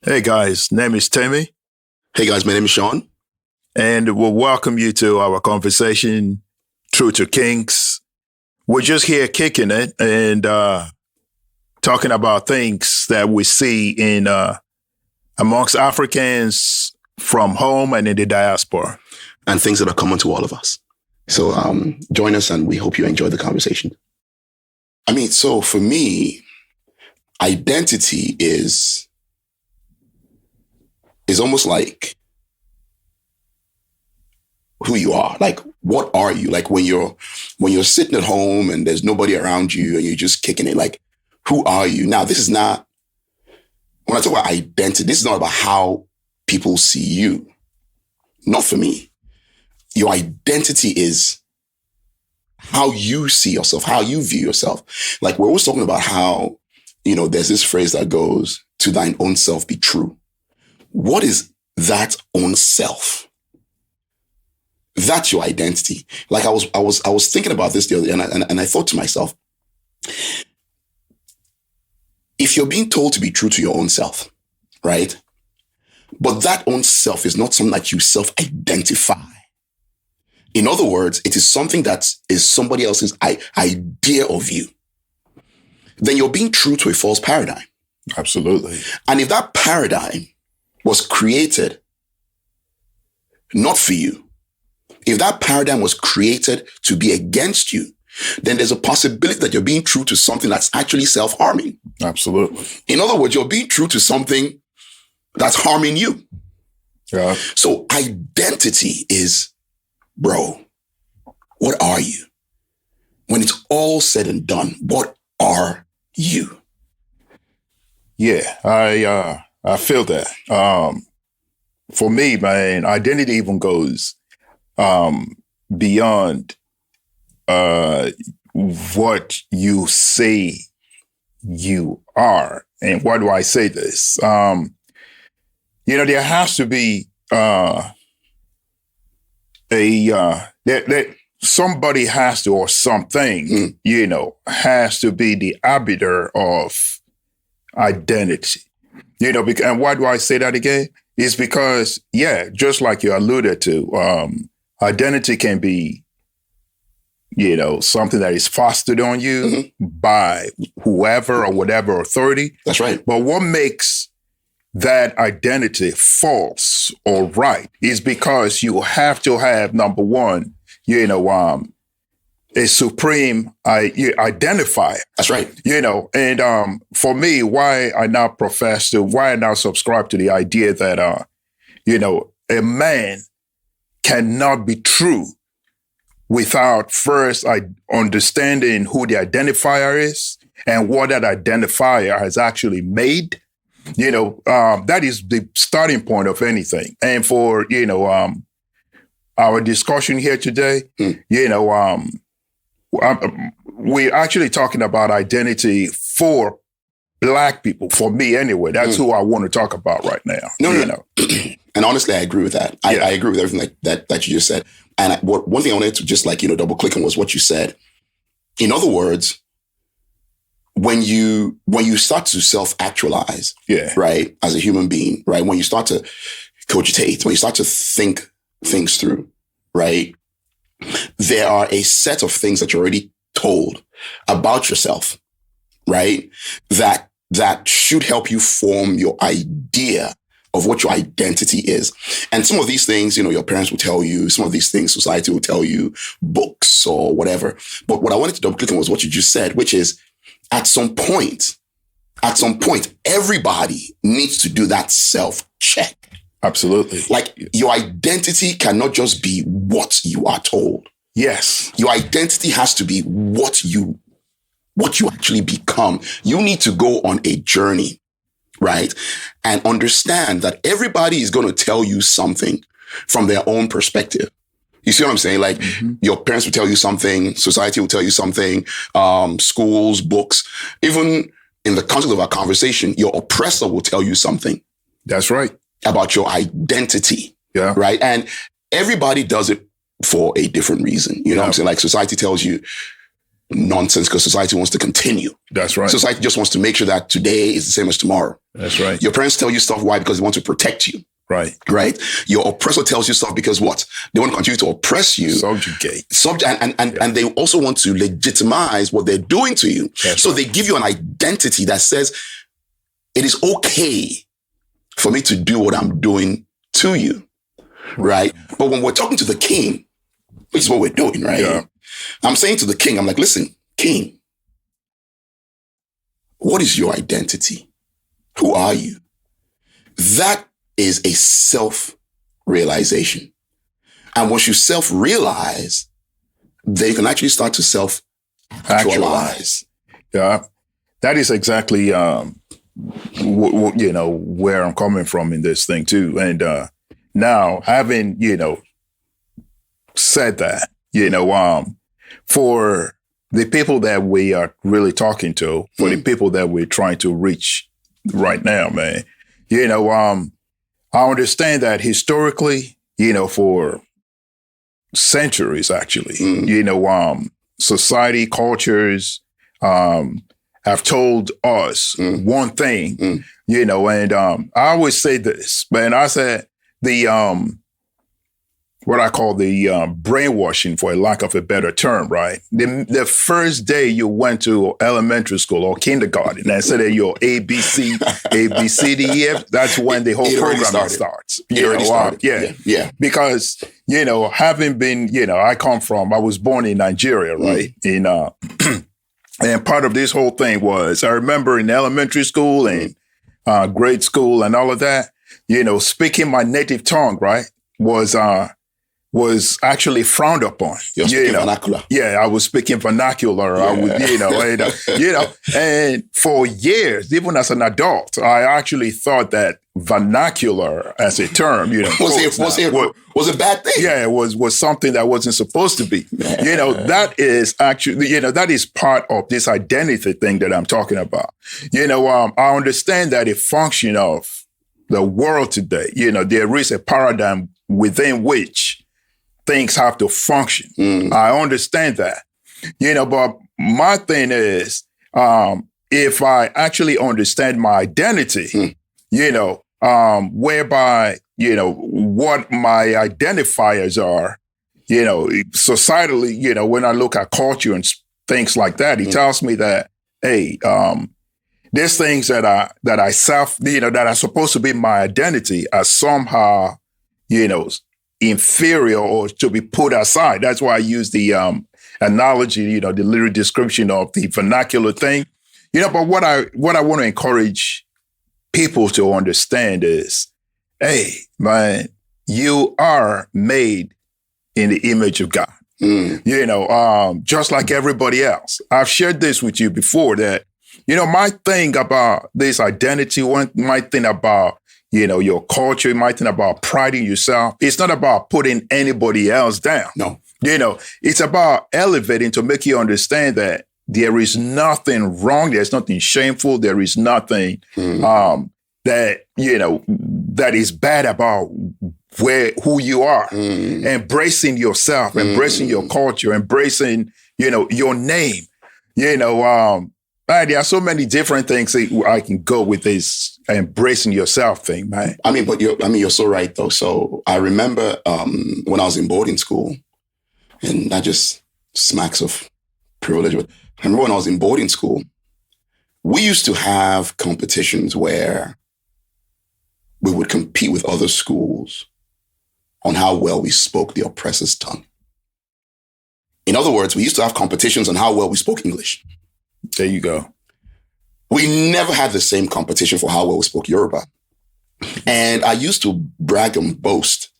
Hey guys, name is Temi, Hey guys, my name is Sean. and we'll welcome you to our conversation, Truth to Kings. We're just here kicking it and talking about things that we see in amongst Africans from home and in the diaspora. And things that are common to all of us. So join us and we hope you enjoy the conversation. So for me, identity is almost like who you are. Like, what are you? Like when you're sitting at home and there's nobody around you and you're just kicking it, like, who are you? Now, this is not, when I talk about identity, this is not about how people see you. Not for me. Your identity is how you see yourself, how you view yourself. Like, we're always talking about how, there's this phrase that goes, to thine own self be true. What is that own self? That's your identity. Like I was thinking about this the other day, and I thought to myself, if you're being told to be true to your own self, right? But that own self is not something that you self-identify. In other words, it is something that is somebody else's idea of you. Then you're being true to a false paradigm. Absolutely. And if that paradigm was created not for you, if that paradigm was created to be against you, then there's a possibility that you're being true to something that's actually self-harming. Absolutely. In other words, you're being true to something that's harming you. Yeah. So identity is, bro, what are you? When it's all said and done, what are you? Yeah, I feel that. For me, man, identity even goes beyond what you say you are. And why do I say this? There has to be somebody has to, or something, has to be the arbiter of identity. And why do I say that again? It's because, just like you alluded to, identity can be, something that is fostered on you by whoever or whatever authority. That's right. But what makes that identity false or right is because you have to have, number one, a supreme identifier. That's right. And for me, why I now subscribe to the idea that, a man cannot be true without first understanding who the identifier is and what that identifier has actually made. That is the starting point of anything. And for, our discussion here today, we're actually talking about identity for Black people. For me, anyway, that's who I want to talk about right now. No. And honestly, I agree with that. I agree with everything that you just said. And one thing I wanted to just double click on was what you said. In other words, when you start to self-actualize, right, as a human being, right, when you start to cogitate, when you start to think things through, right, there are a set of things that you're already told about yourself, right, that should help you form your idea of what your identity is. And some of these things, your parents will tell you, some of these things society will tell you, books or whatever. But what I wanted to double click on was what you just said, which is at some point, everybody needs to do that self-check. Absolutely. Like, your identity cannot just be what you are told. Yes. Your identity has to be what you actually become. You need to go on a journey, right? And understand that everybody is going to tell you something from their own perspective. You see what I'm saying? Like, your parents will tell you something, society will tell you something, schools, books, even in the context of our conversation, your oppressor will tell you something. That's right. About your identity. Yeah. Right. And everybody does it for a different reason. You know what I'm saying? Like, society tells you, nonsense because society wants to continue. That's right. Society just wants to make sure that today is the same as tomorrow. That's right. Your parents tell you stuff. Why? Because they want to protect you. Right. Right. Your oppressor tells you stuff because what? They want to continue to oppress you. Subjugate. And they also want to legitimize what they're doing to you. That's so right. they give you an identity that says it is okay for me to do what I'm doing to you. Right. But when we're talking to the king, which is what we're doing, right? Yeah. I'm saying to the king, I'm like, listen, king, what is your identity? Who are you? That is a self-realization. And once you self-realize, then you can actually start to self-actualize. Yeah. That is exactly, where I'm coming from in this thing too. And now having, said that, for the people that we are really talking to, for the people that we're trying to reach right now, man, I understand that historically, for centuries, actually, society, cultures, have told us one thing, and I always say this, man, I said what I call the brainwashing, for a lack of a better term, right? The first day you went to elementary school or kindergarten and said that you're A, B, C, D, E, F, that's when the whole program starts. Yeah. Because, having been, I was born in Nigeria, right? And part of this whole thing was, I remember in elementary school and grade school and all of that, speaking my native tongue, right, was actually frowned upon. You're speaking vernacular. Yeah, I was speaking vernacular. Yeah. I was, and for years, even as an adult, I actually thought that vernacular as a term, was a bad thing. Yeah, it was something that wasn't supposed to be. That is actually, that is part of this identity thing that I'm talking about. I understand that a function of the world today, there is a paradigm within which things have to function. I understand that, but my thing is, if I actually understand my identity, whereby, what my identifiers are, societally, when I look at culture and things like that, it tells me that, hey, there's things that are supposed to be my identity are somehow, inferior or to be put aside. That's why I use the analogy, the little description of the vernacular thing. But what I want to encourage people to understand is, hey, man, you are made in the image of God. Just like everybody else. I've shared this with you before that, my thing about this identity, my thing about your culture, you might think about priding yourself. It's not about putting anybody else down. No. It's about elevating to make you understand that there is nothing wrong. There's nothing shameful. There is nothing that is bad about who you are. Embracing yourself, embracing your culture, embracing, your name. There are so many different things I can go with this embracing yourself thing, man. You're so right though. So I remember when I was in boarding school, and that just smacks of privilege. But I remember when I was in boarding school, we used to have competitions where we would compete with other schools on how well we spoke the oppressor's tongue. In other words, we used to have competitions on how well we spoke English. There you go. We never had the same competition for how well we spoke Yoruba. And I used to brag and boast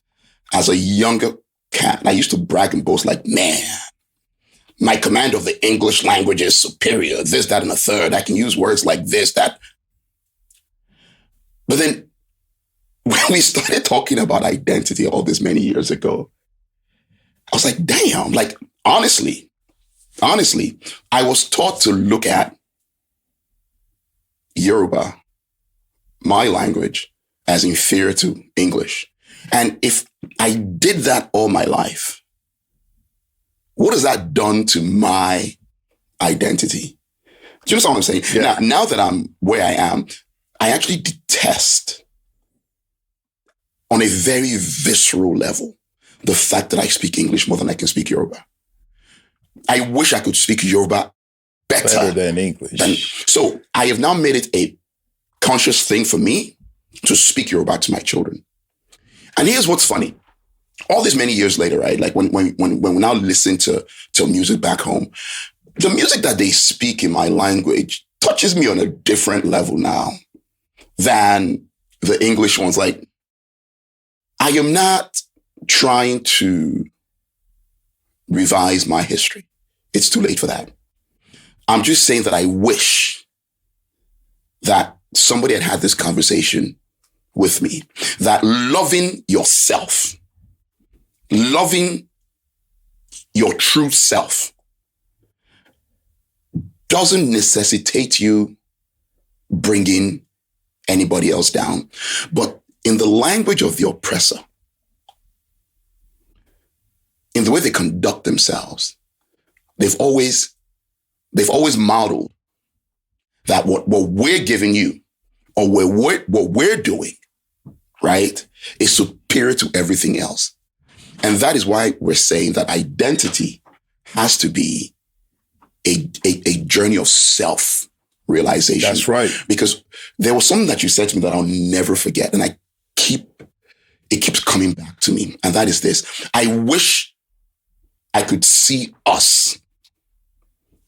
as a younger cat. I used to brag and boast like, man, my command of the English language is superior. This, that, and the third. I can use words like this, that. But then when we started talking about identity all this many years ago, I was like, damn, like, honestly, I was taught to look at Yoruba, my language, as inferior to English. And if I did that all my life, what has that done to my identity. Do you understand what I'm saying? Yeah. Now that I'm where I am, I actually detest on a very visceral level the fact that I speak English more than I can speak Yoruba. I wish I could speak Yoruba better than English. So I have now made it a conscious thing for me to speak Yoruba to my children. And here's what's funny. All these many years later, right? Like when we now listen to music back home, the music that they speak in my language touches me on a different level now than the English ones. Like, I am not trying to revise my history. It's too late for that. I'm just saying that I wish that somebody had this conversation with me, that loving yourself, loving your true self doesn't necessitate you bringing anybody else down. But in the language of the oppressor, in the way they conduct themselves, they've always modeled that what we're giving you or what we're doing, right, is superior to everything else. And that is why we're saying that identity has to be a journey of self-realization. That's right. Because there was something that you said to me that I'll never forget. And it keeps coming back to me. And that is this. I wish I could see us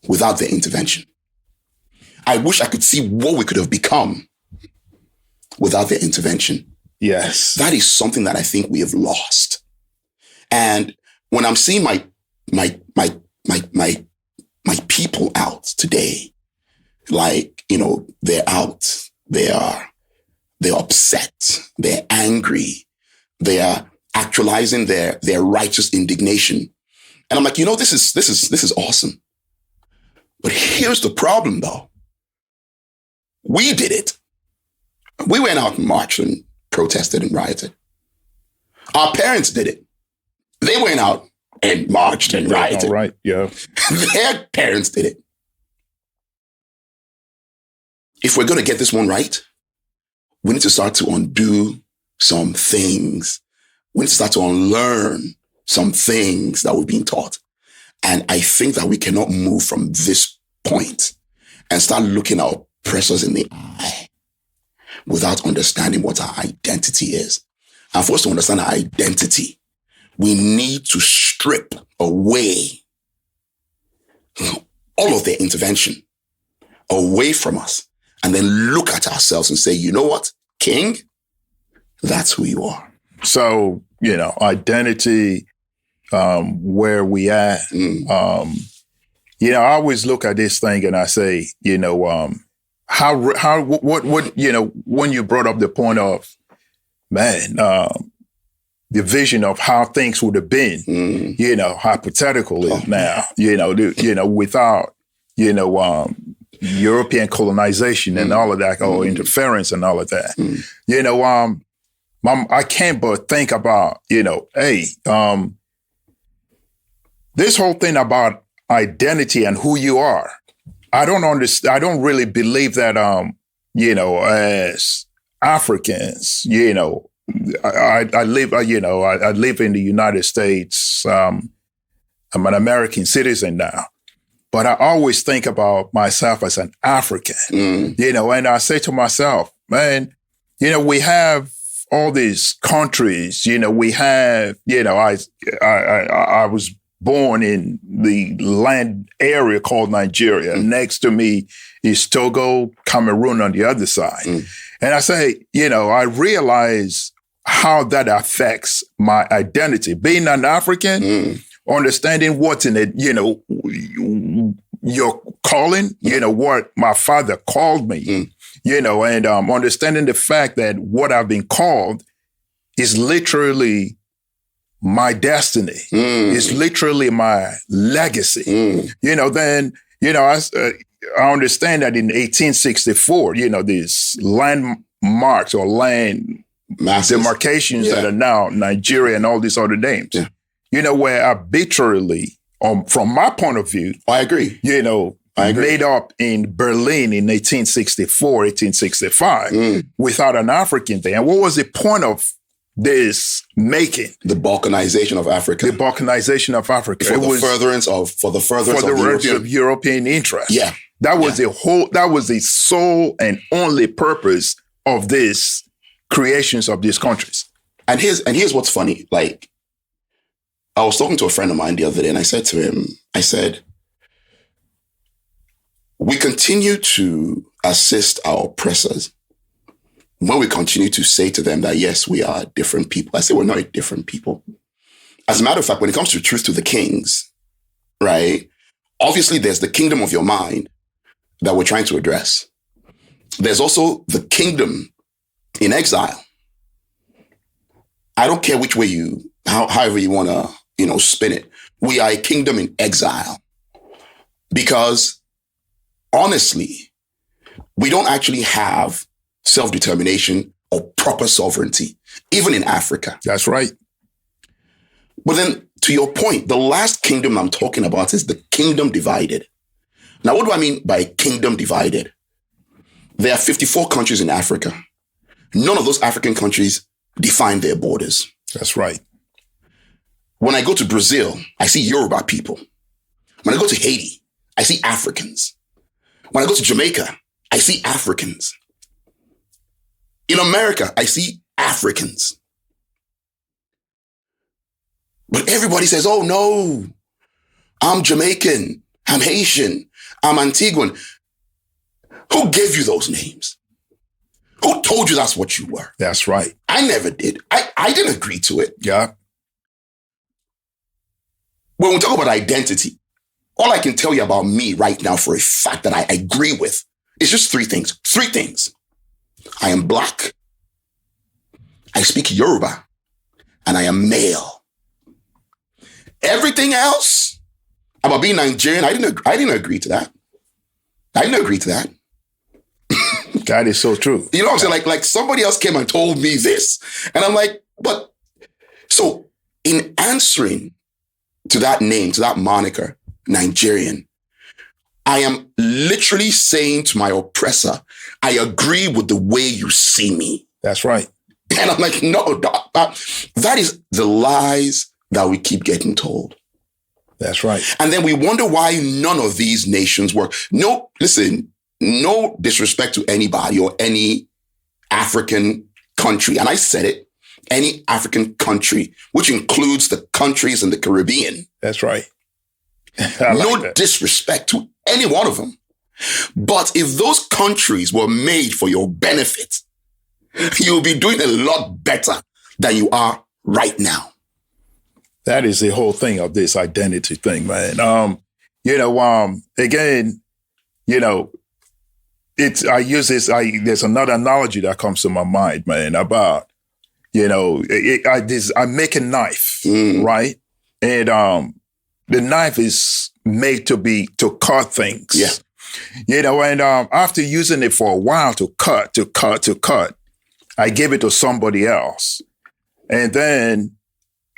without their intervention. I wish I could see what we could have become without their intervention. Yes. That is something that I think we have lost. And when I'm seeing my people out today, like, you know, they're out, they're upset, they're angry, they are actualizing their righteous indignation. And I'm like, you know, this is awesome. But here's the problem though. We did it. We went out and marched and protested and rioted. Our parents did it. They went out and marched and rioted. All right, yeah. Their parents did it. If we're going to get this one right, we need to start to undo some things. We need to start to unlearn some things that we're being taught. And I think that we cannot move from this point and start looking our oppressors in the eye without understanding what our identity is. And for us to understand our identity, we need to strip away all of their intervention away from us and then look at ourselves and say, you know what, King, that's who you are. So, you know, identity, where we at, you know, I always look at this thing and I say, you know, what, you know, when you brought up the point of, man, the vision of how things would have been, you know, hypothetically now, you know, without, you know, European colonization and all of that, or interference and all of that, you know, I can't but think about, you know, hey, this whole thing about identity and who you are. I don't understand. I don't really believe that, you know, as Africans, you know, I live, you know, I live in the United States. I'm an American citizen now, but I always think about myself as an African, you know, and I say to myself, man, you know, we have all these countries, you know, we have, you know, I was born in the land area called Nigeria. Next to me is Togo, Cameroon on the other side. And I say, you know, I realize how that affects my identity. Being an African, understanding what's in it, you know, your calling, you know, what my father called me, you know, and understanding the fact that what I've been called is literally my destiny. It's literally my legacy. You know, then, you know, I understand that in 1864, you know, these landmarks or land demarcations that are now Nigeria and all these other names, you know, where arbitrarily, from my point of view, I agree. You know, I agree. made up in Berlin in 1864, 1865, without an African there. And what was the point of this making? The balkanization of Africa. The balkanization of Africa. For the furtherance of European interest. Yeah. That was the sole and only purpose of these creations of these countries. And here's what's funny. Like, I was talking to a friend of mine the other day, and I said to him, we continue to assist our oppressors when we continue to say to them that, yes, we are different people. I say we're not different people. As a matter of fact, when it comes to Truth to the Kings, right, obviously there's the kingdom of your mind that we're trying to address. There's also the kingdom in exile. I don't care which way however you want to, spin it. We are a kingdom in exile because honestly, we don't actually have self-determination or proper sovereignty, even in Africa. That's right. But then to your point, the last kingdom I'm talking about is the kingdom divided. Now, what do I mean by kingdom divided? There are 54 countries in Africa. None of those African countries define their borders. That's right. When I go to Brazil, I see Yoruba people. When I go to Haiti, I see Africans. When I go to Jamaica, I see Africans. In America, I see Africans. But everybody says, oh no, I'm Jamaican, I'm Haitian, I'm Antiguan. Who gave you those names? Who told you that's what you were? That's right. I never did. I didn't agree to it. Yeah. When we talk about identity, all I can tell you about me right now for a fact that I agree with is just three things. Three things. I am Black. I speak Yoruba. And I am male. Everything else about being Nigerian, I didn't agree to that. I didn't agree to that. That is so true. You know what I'm saying? Like somebody else came and told me this. And I'm like, but so in answering to that name, to that moniker, Nigerian, I am literally saying to my oppressor, I agree with the way you see me. That's right. And I'm like, no, that is the lies that we keep getting told. That's right. And then we wonder why none of these nations work. No, listen, no disrespect to anybody or any African country. And I said it, any African country, which includes the countries in the Caribbean. That's right. No disrespect to any one of them. But if those countries were made for your benefit, you'll be doing a lot better than you are right now. That is the whole thing of this identity thing, man. Again, there's another analogy that comes to my mind, man, about, I make a knife, right? And the knife is made to cut things. Yeah. And after using it for a while to cut, I give it to somebody else. And then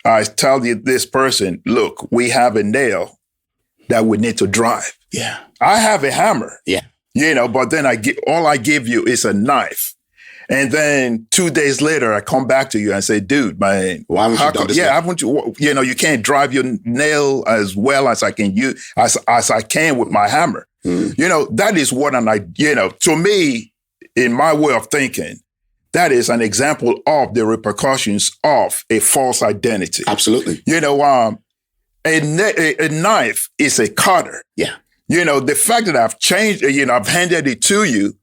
I tell this person, look, we have a nail that we need to drive. Yeah. I have a hammer. Yeah. But then all I give you is a knife. And then 2 days later, I come back to you and say, dude, man, why haven't you done this? Yeah, haven't you? You can't drive your nail as well as I can as I can with my hammer. That is what to me, in my way of thinking, that is an example of the repercussions of a false identity. Absolutely. A knife is a cutter. Yeah. The fact that I've changed, I've handed it to you,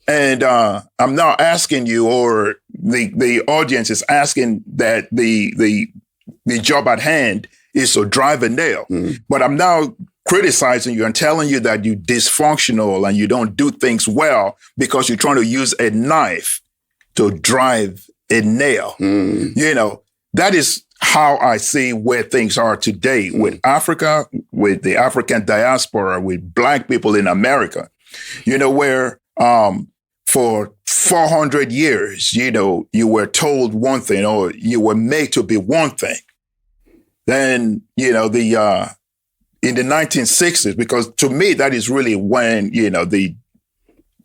and I'm now asking you, or the audience is asking that the job at hand is to drive a nail. But I'm now criticizing you and telling you that you're dysfunctional and you don't do things well because you're trying to use a knife to drive a nail. That is how I see where things are today with Africa, with the African diaspora, with Black people in America, where for 400 years, you were told one thing or you were made to be one thing. Then, in the 1960s, because to me, that is really when, the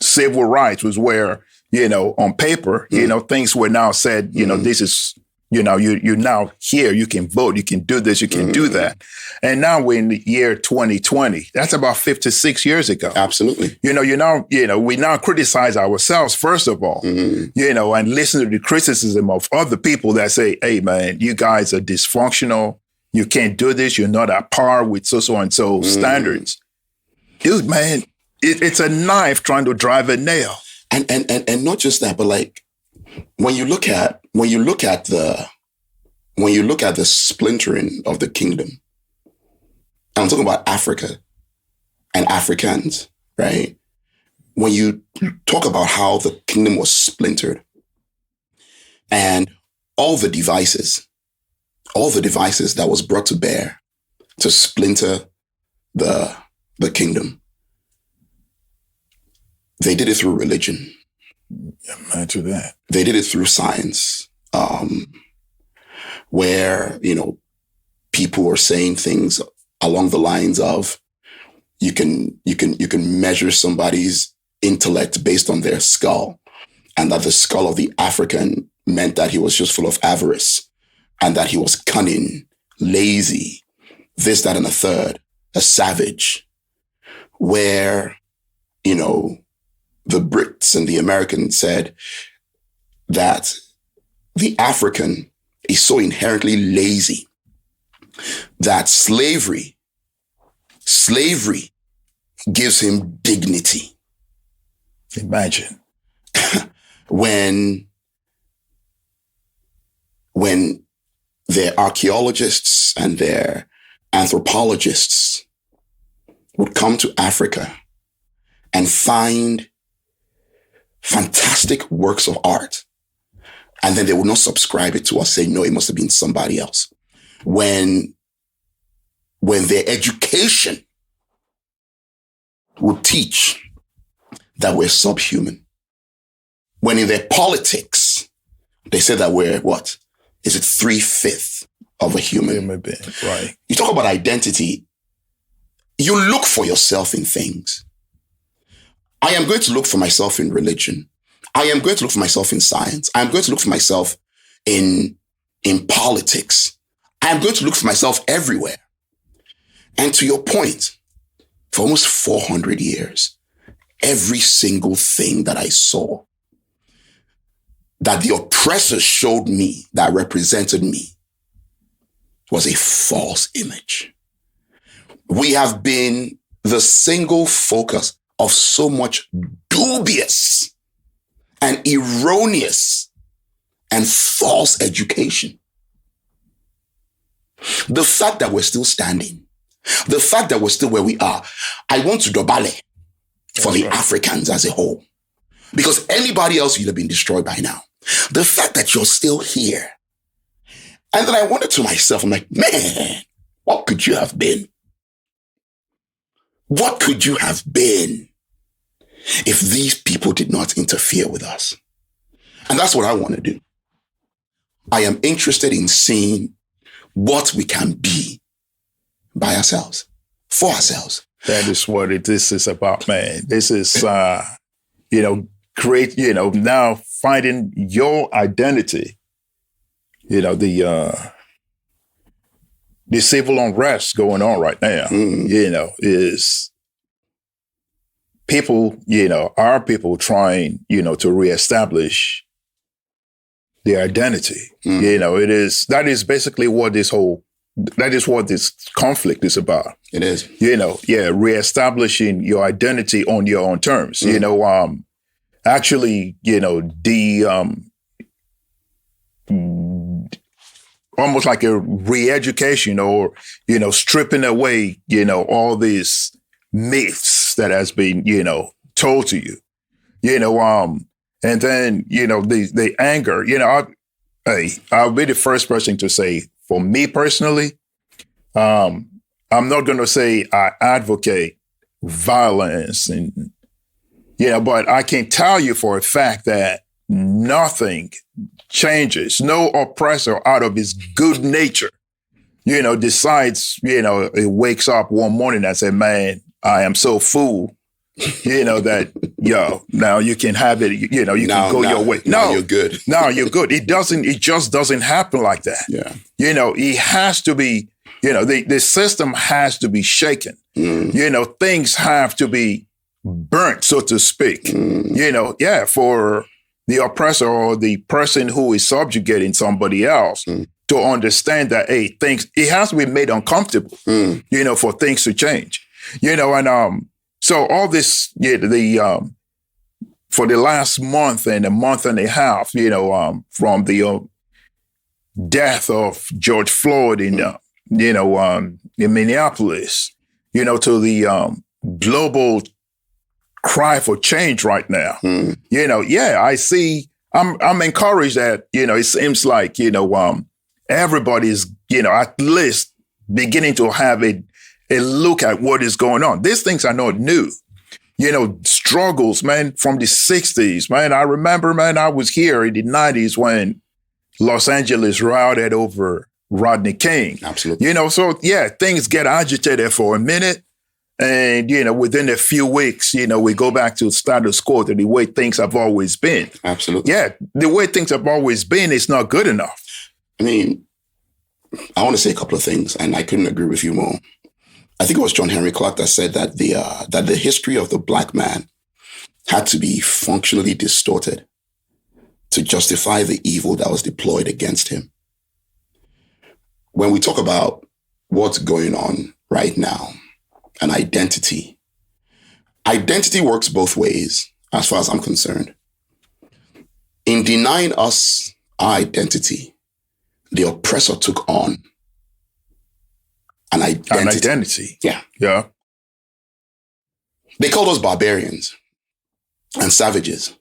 civil rights was where, on paper, things were now said, this is, you're now here, you can vote, you can do this, you can do that. And now we're in the year 2020. That's about 56 years ago. Absolutely. We now criticize ourselves, first of all, and listen to the criticism of other people that say, hey, man, you guys are dysfunctional. You can't do this. You're not at par with so and so standards. Dude, man, it's a knife trying to drive a nail. And not just that, but like when you look at the splintering of the kingdom, and I'm talking about Africa and Africans, right? When you talk about how the kingdom was splintered and all the devices that was brought to bear to splinter the kingdom, they did it through religion. Imagine that. They did it through science, where, people were saying things along the lines of, you can measure somebody's intellect based on their skull, and that the skull of the African meant that he was just full of avarice, and that he was cunning, lazy, this, that, and a third, a savage, where, the Brits and the Americans said that the African is so inherently lazy that slavery gives him dignity. Imagine. When their archaeologists and their anthropologists would come to Africa and find fantastic works of art, and then they would not subscribe it to us, say, no, it must have been somebody else. When their education would teach that we're subhuman. When in their politics, they said that we're, what? Is it 3/5 of a human? Right. You talk about identity. You look for yourself in things. I am going to look for myself in religion. I am going to look for myself in science. I am going to look for myself in politics. I am going to look for myself everywhere. And to your point, for almost 400 years, every single thing that I saw, that the oppressors showed me, that represented me, was a false image. We have been the single focus of so much dubious and erroneous and false education. The fact that we're still standing, the fact that we're still where we are, I want to dobale for the Africans as a whole, because anybody else would have been destroyed by now. The fact that you're still here. And then I wondered to myself, I'm like, man, what could you have been? What could you have been if these people did not interfere with us? And that's what I want to do. I am interested in seeing what we can be by ourselves, for ourselves. That is what this is about, man. This is, great, now finding your identity. The civil unrest going on right now, is people, our people trying, to reestablish their identity. That is basically what this conflict is about. It is. Reestablishing your identity on your own terms. Actually, almost like a re-education, or, stripping away, all these myths that has been, told to you, and then, the anger, I'll be the first person to say, for me personally, I'm not going to say I advocate violence and, but I can tell you for a fact that nothing changes, no oppressor out of his good nature decides, it wakes up one morning and says, man, I am so full, that, now you can have it, you can go your way. No, you're good. No, you're good. It just doesn't happen like that. Yeah. It has to be, the system has to be shaken. Things have to be burnt, so to speak. For the oppressor or the person who is subjugating somebody else to understand that, hey, it has to be made uncomfortable, for things to change. So all this, for the last month and a month and a half, from the death of George Floyd in Minneapolis, to the global cry for change right now. I see. I'm encouraged that it seems like everybody's at least beginning to have a look at what is going on. These things are not new. Struggles, man, from the 60s, man. I remember, man, I was here in the 90s when Los Angeles rioted over Rodney King. Absolutely. Things get agitated for a minute. And, within a few weeks, we go back to status quo, to the way things have always been. Absolutely. Yeah, the way things have always been is not good enough. I mean, I want to say a couple of things, and I couldn't agree with you more. I think it was John Henry Clark that said that the history of the black man had to be functionally distorted to justify the evil that was deployed against him. When we talk about what's going on right now, an identity works both ways, as far as I'm concerned. In denying us our identity, the oppressor took on an identity. Yeah. They called us barbarians and savages.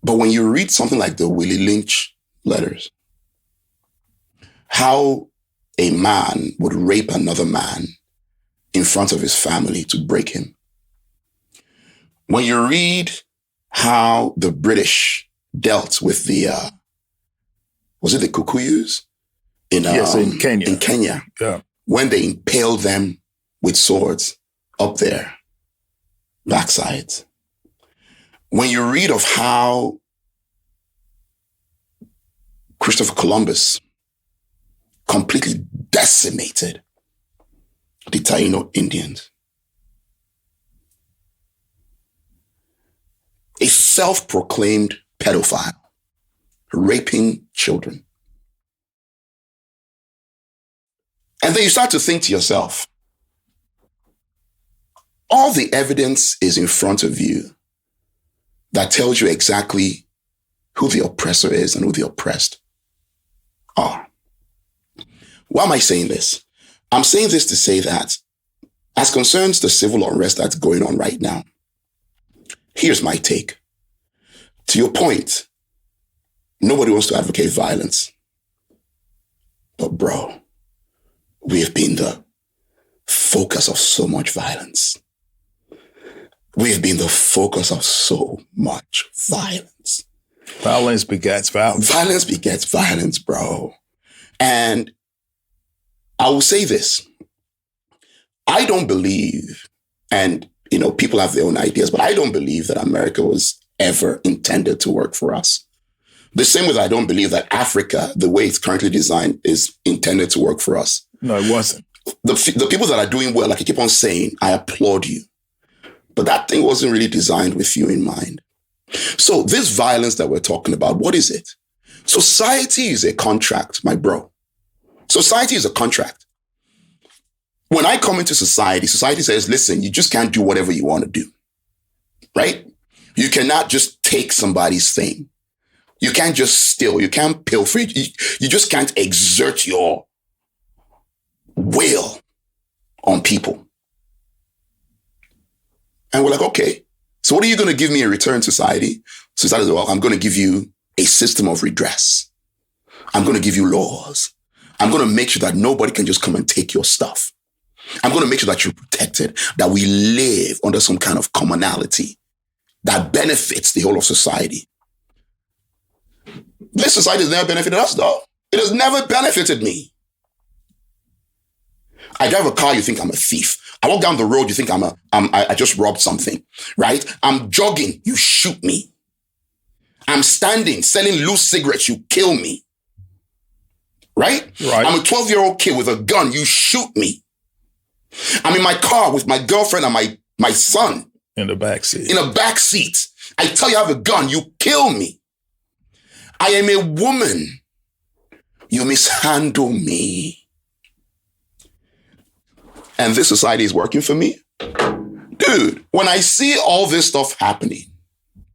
But when you read something like the Willie Lynch letters, how a man would rape another man in front of his family to break him. When you read how the British dealt with was it the Kikuyus? In Kenya. In Kenya. Yeah. When they impaled them with swords up their backsides. When you read of how Christopher Columbus completely decimated the Taino Indians. A self-proclaimed pedophile raping children. And then you start to think to yourself, all the evidence is in front of you that tells you exactly who the oppressor is and who the oppressed are. Why am I saying this? I'm saying this to say that as concerns the civil unrest that's going on right now, here's my take. To your point, nobody wants to advocate violence. But bro, we have been the focus of so much violence. We've been the focus of so much violence. Violence begets violence. Violence begets violence, bro. And I will say this. I don't believe, and people have their own ideas, but I don't believe that America was ever intended to work for us. The same way that I don't believe that Africa, the way it's currently designed, is intended to work for us. No, it wasn't. The people that are doing well, like I keep on saying, I applaud you. But that thing wasn't really designed with you in mind. So this violence that we're talking about, what is it? Society is a contract, my bro. Society is a contract. When I come into society says, listen, you just can't do whatever you want to do, right? You cannot just take somebody's thing. You can't just steal. You can't pilfer. You just can't exert your will on people. And we're like, okay, so what are you going to give me in return, society? Society says, well, I'm going to give you a system of redress. I'm going to give you laws. I'm going to make sure that nobody can just come and take your stuff. I'm going to make sure that you're protected, that we live under some kind of commonality that benefits the whole of society. This society has never benefited us, though. It has never benefited me. I drive a car, you think I'm a thief. I walk down the road, you think I just robbed something, right? I'm jogging, you shoot me. I'm standing, selling loose cigarettes, you kill me. Right? I'm a 12-year-old kid with a gun, you shoot me. I'm in my car with my girlfriend and my son. In the backseat. In a backseat. I tell you I have a gun, you kill me. I am a woman. You mishandle me. And this society is working for me? Dude, when I see all this stuff happening,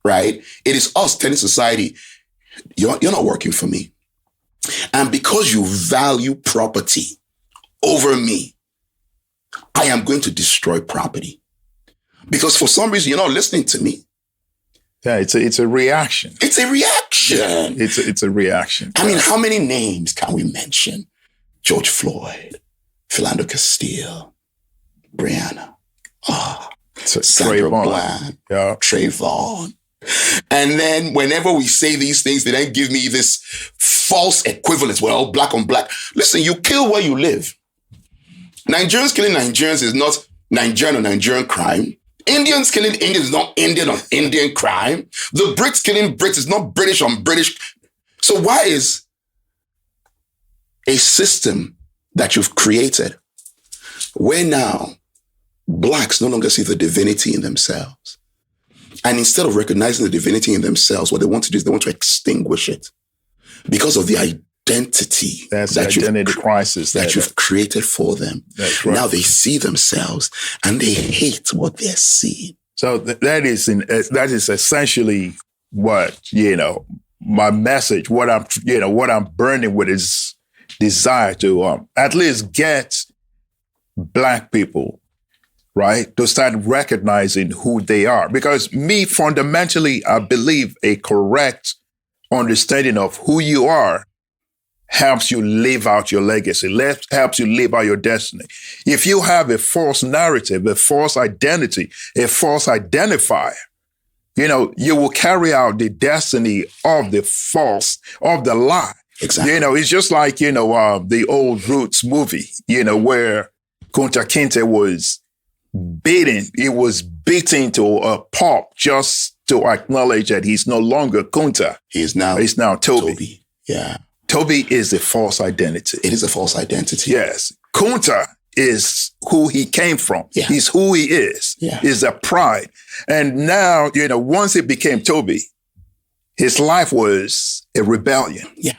right, it is us telling society, you're not working for me. And because you value property over me, I am going to destroy property. Because for some reason, you're not listening to me. Yeah, it's a reaction. It's a reaction. It's a reaction. I mean, how many names can we mention? George Floyd, Philando Castile, Brianna, Sandra Bland, Trayvon. And then whenever we say these things, they then give me this false equivalence. Well, black on black. Listen, you kill where you live. Nigerians killing Nigerians is not Nigerian on Nigerian crime. Indians killing Indians is not Indian on Indian crime. The Brits killing Brits is not British on British. So why is a system that you've created where now blacks no longer see the divinity in themselves? And instead of recognizing the divinity in themselves, what they want to do is they want to extinguish it because of the identity crisis that you've created for them. That's right. Now they see themselves and they hate what they're seeing. So that is essentially what, my message, what I'm burning with is desire to at least get Black people, right, to start recognizing who they are. Because me, fundamentally, I believe a correct understanding of who you are helps you live out your legacy, helps you live out your destiny. If you have a false narrative, a false identity, a false identifier, you will carry out the destiny of the lie. Exactly. It's just like, the old Roots movie, where Kunta Kinte was beaten to a pulp just to acknowledge that he's no longer Kunta. He's now Toby. Yeah. Toby is a false identity. It is a false identity. Yes. Kunta is who he came from. Yeah. He's who he is. Yeah. Is a pride. And now, once it became Toby, his life was a rebellion. Yeah.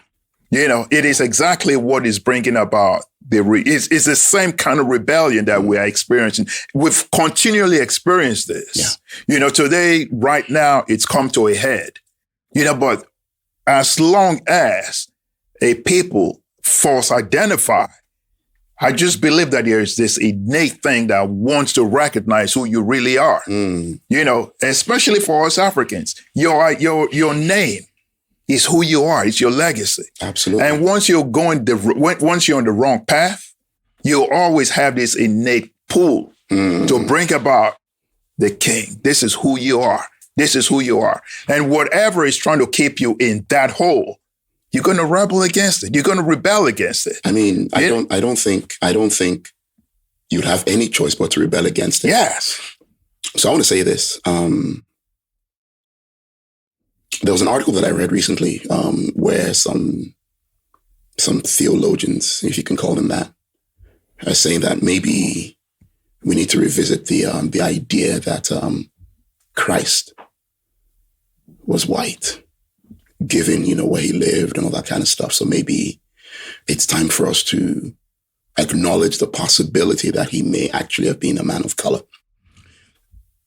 It is exactly what is bringing about it's the same kind of rebellion that we are experiencing. We've continually experienced this. Yeah. Today, right now, it's come to a head. But as long as a people false identify, I just believe that there's this innate thing that wants to recognize who you really are. Especially for us Africans, your name is who you are. It's your legacy. Absolutely. And once you're once you're on the wrong path, you'll always have this innate pull to bring about the king. This is who you are. This is who you are. And whatever is trying to keep you in that hole, you're going to rebel against it. You're going to rebel against it. I mean, I don't think you'd have any choice but to rebel against it. Yes. So I want to say this. There was an article that I read recently where some theologians, if you can call them that, are saying that maybe we need to revisit the idea that Christ was white, given where he lived and all that kind of stuff. So maybe it's time for us to acknowledge the possibility that he may actually have been a man of color,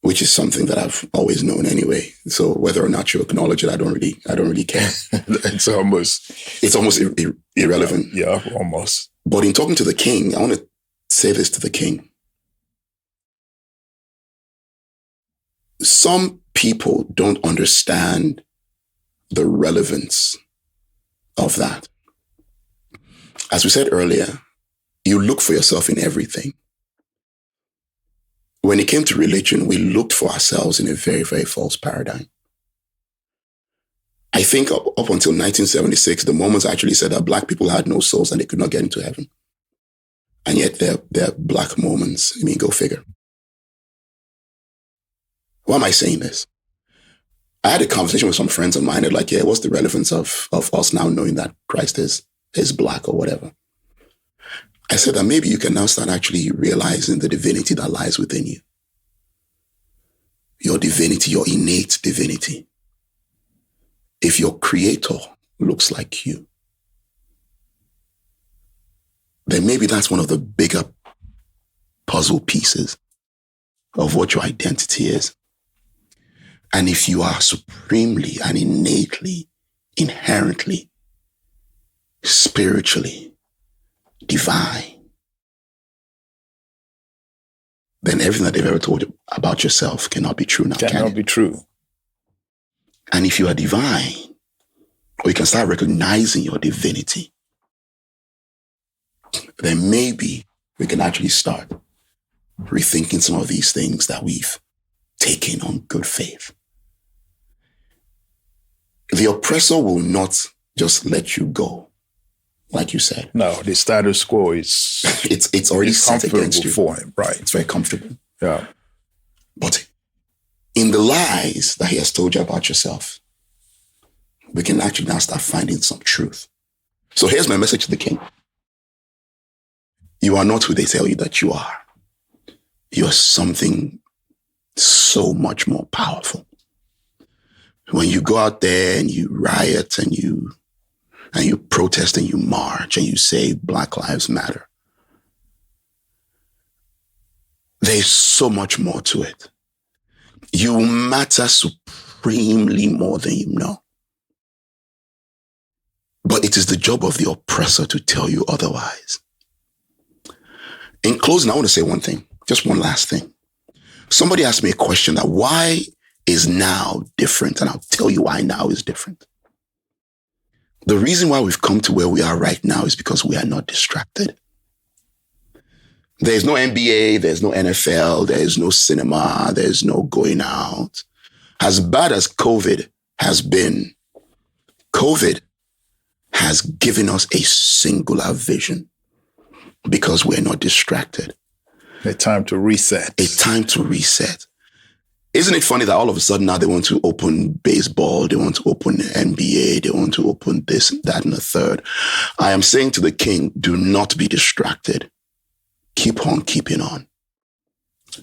which is something that I've always known anyway. So whether or not you acknowledge it, I don't really care. It's almost irrelevant. Yeah, almost. But in talking to the king, I want to say this to the king. Some people don't understand the relevance of that. As we said earlier, you look for yourself in everything. When it came to religion, we looked for ourselves in a very, very false paradigm. I think up until 1976, the Mormons actually said that black people had no souls and they could not get into heaven. And yet they're black Mormons. I mean, go figure. Why am I saying this? I had a conversation with some friends of mine. They're like, yeah, what's the relevance of us now knowing that Christ is black or whatever? I said that maybe you can now start actually realizing the divinity that lies within you. Your divinity, your innate divinity. If your creator looks like you, then maybe that's one of the bigger puzzle pieces of what your identity is. And if you are supremely and innately, inherently, spiritually divine, then everything that they've ever told you about yourself cannot be true now. Cannot be true. And if you are divine, or you can start recognizing your divinity, then maybe we can actually start rethinking some of these things that we've taken on good faith. The oppressor will not just let you go, like you said. No, the status quo is it's already set against you. For him, right? It's very comfortable. Yeah. But in the lies that he has told you about yourself, we can actually now start finding some truth. So here's my message to the king. You are not who they tell you that you are. You are something so much more powerful. When you go out there and you riot and you protest and you march and you say Black Lives Matter, there's so much more to it. You matter supremely more than you know. But it is the job of the oppressor to tell you otherwise. In closing, I want to say one thing, just one last thing. Somebody asked me a question that why is now different? And I'll tell you why now is different. The reason why we've come to where we are right now is because we are not distracted. There's no NBA, there's no NFL, there's no cinema, there's no going out. As bad as COVID has been, COVID has given us a singular vision because we're not distracted. A time to reset. A time to reset. Isn't it funny that all of a sudden now they want to open baseball, they want to open NBA, they want to open this, that, and the third? I am saying to the king, do not be distracted. Keep on keeping on.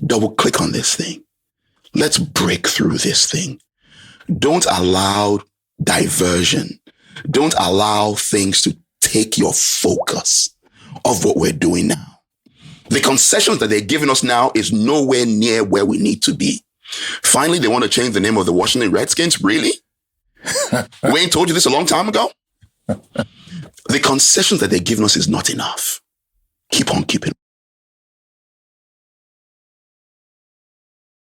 Double click on this thing. Let's break through this thing. Don't allow diversion. Don't allow things to take your focus of what we're doing now. The concessions that they're giving us now is nowhere near where we need to be. Finally, they want to change the name of the Washington Redskins? Really? We ain't told you this a long time ago? The concessions that they're giving us is not enough. Keep on keeping.